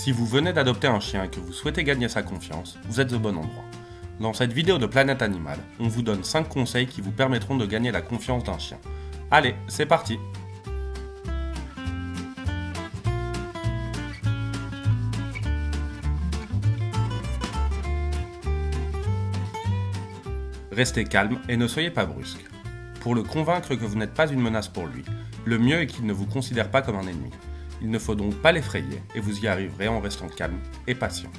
Si vous venez d'adopter un chien et que vous souhaitez gagner sa confiance, vous êtes au bon endroit. Dans cette vidéo de Planète Animal, on vous donne 5 conseils qui vous permettront de gagner la confiance d'un chien. Allez, c'est parti! Restez calme et ne soyez pas brusque. Pour le convaincre que vous n'êtes pas une menace pour lui, le mieux est qu'il ne vous considère pas comme un ennemi. Il ne faut donc pas l'effrayer et vous y arriverez en restant calme et patient.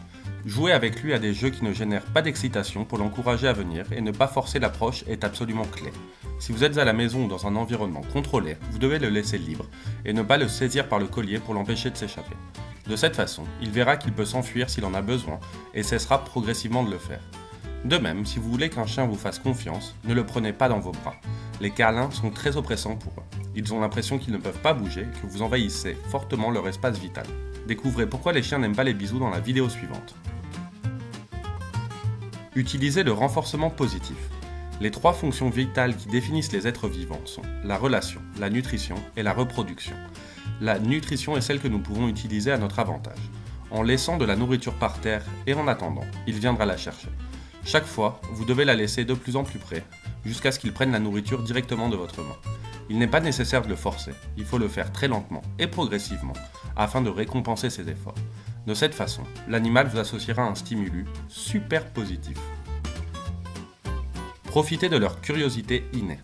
Jouer avec lui à des jeux qui ne génèrent pas d'excitation pour l'encourager à venir et ne pas forcer l'approche est absolument clé. Si vous êtes à la maison ou dans un environnement contrôlé, vous devez le laisser libre et ne pas le saisir par le collier pour l'empêcher de s'échapper. De cette façon, il verra qu'il peut s'enfuir s'il en a besoin et cessera progressivement de le faire. De même, si vous voulez qu'un chien vous fasse confiance, ne le prenez pas dans vos bras. Les câlins sont très oppressants pour eux. Ils ont l'impression qu'ils ne peuvent pas bouger et que vous envahissez fortement leur espace vital. Découvrez pourquoi les chiens n'aiment pas les bisous dans la vidéo suivante. Utilisez le renforcement positif. Les 3 fonctions vitales qui définissent les êtres vivants sont la relation, la nutrition et la reproduction. La nutrition est celle que nous pouvons utiliser à notre avantage. En laissant de la nourriture par terre et en attendant, il viendra la chercher. Chaque fois, vous devez la laisser de plus en plus près, jusqu'à ce qu'il prenne la nourriture directement de votre main. Il n'est pas nécessaire de le forcer, il faut le faire très lentement et progressivement, afin de récompenser ses efforts. De cette façon, l'animal vous associera à un stimulus super positif. Profitez de leur curiosité innée.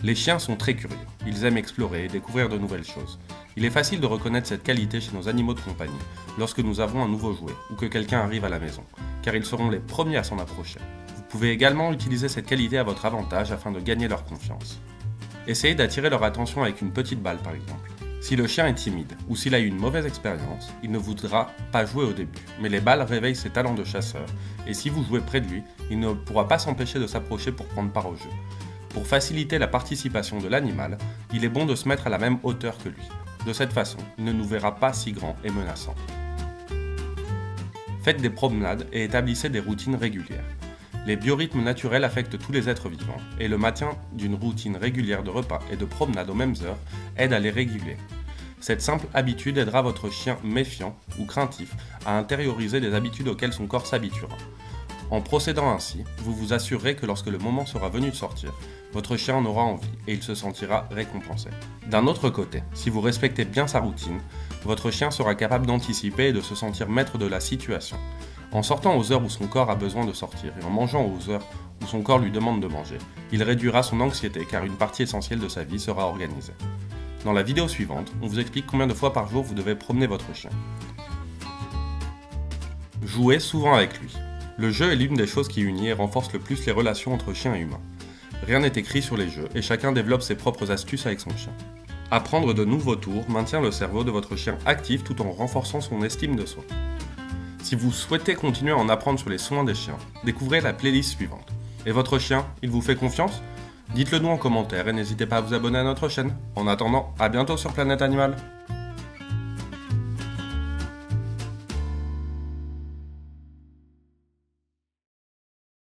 Les chiens sont très curieux, ils aiment explorer et découvrir de nouvelles choses. Il est facile de reconnaître cette qualité chez nos animaux de compagnie, lorsque nous avons un nouveau jouet ou que quelqu'un arrive à la maison, car ils seront les premiers à s'en approcher. Vous pouvez également utiliser cette qualité à votre avantage afin de gagner leur confiance. Essayez d'attirer leur attention avec une petite balle par exemple. Si le chien est timide ou s'il a eu une mauvaise expérience, il ne voudra pas jouer au début, mais les balles réveillent ses talents de chasseur, et si vous jouez près de lui, il ne pourra pas s'empêcher de s'approcher pour prendre part au jeu. Pour faciliter la participation de l'animal, il est bon de se mettre à la même hauteur que lui. De cette façon, il ne nous verra pas si grand et menaçant. Faites des promenades et établissez des routines régulières. Les biorhythmes naturels affectent tous les êtres vivants, et le maintien d'une routine régulière de repas et de promenade aux mêmes heures aide à les réguler. Cette simple habitude aidera votre chien méfiant ou craintif à intérioriser des habitudes auxquelles son corps s'habituera. En procédant ainsi, vous vous assurerez que lorsque le moment sera venu de sortir, votre chien en aura envie et il se sentira récompensé. D'un autre côté, si vous respectez bien sa routine, votre chien sera capable d'anticiper et de se sentir maître de la situation. En sortant aux heures où son corps a besoin de sortir et en mangeant aux heures où son corps lui demande de manger, il réduira son anxiété car une partie essentielle de sa vie sera organisée. Dans la vidéo suivante, on vous explique combien de fois par jour vous devez promener votre chien. Jouez souvent avec lui. Le jeu est l'une des choses qui unit et renforce le plus les relations entre chiens et humains. Rien n'est écrit sur les jeux et chacun développe ses propres astuces avec son chien. Apprendre de nouveaux tours maintient le cerveau de votre chien actif tout en renforçant son estime de soi. Si vous souhaitez continuer à en apprendre sur les soins des chiens, découvrez la playlist suivante. Et votre chien, il vous fait confiance? Dites-le nous en commentaire et n'hésitez pas à vous abonner à notre chaîne. En attendant, à bientôt sur Planète Animal.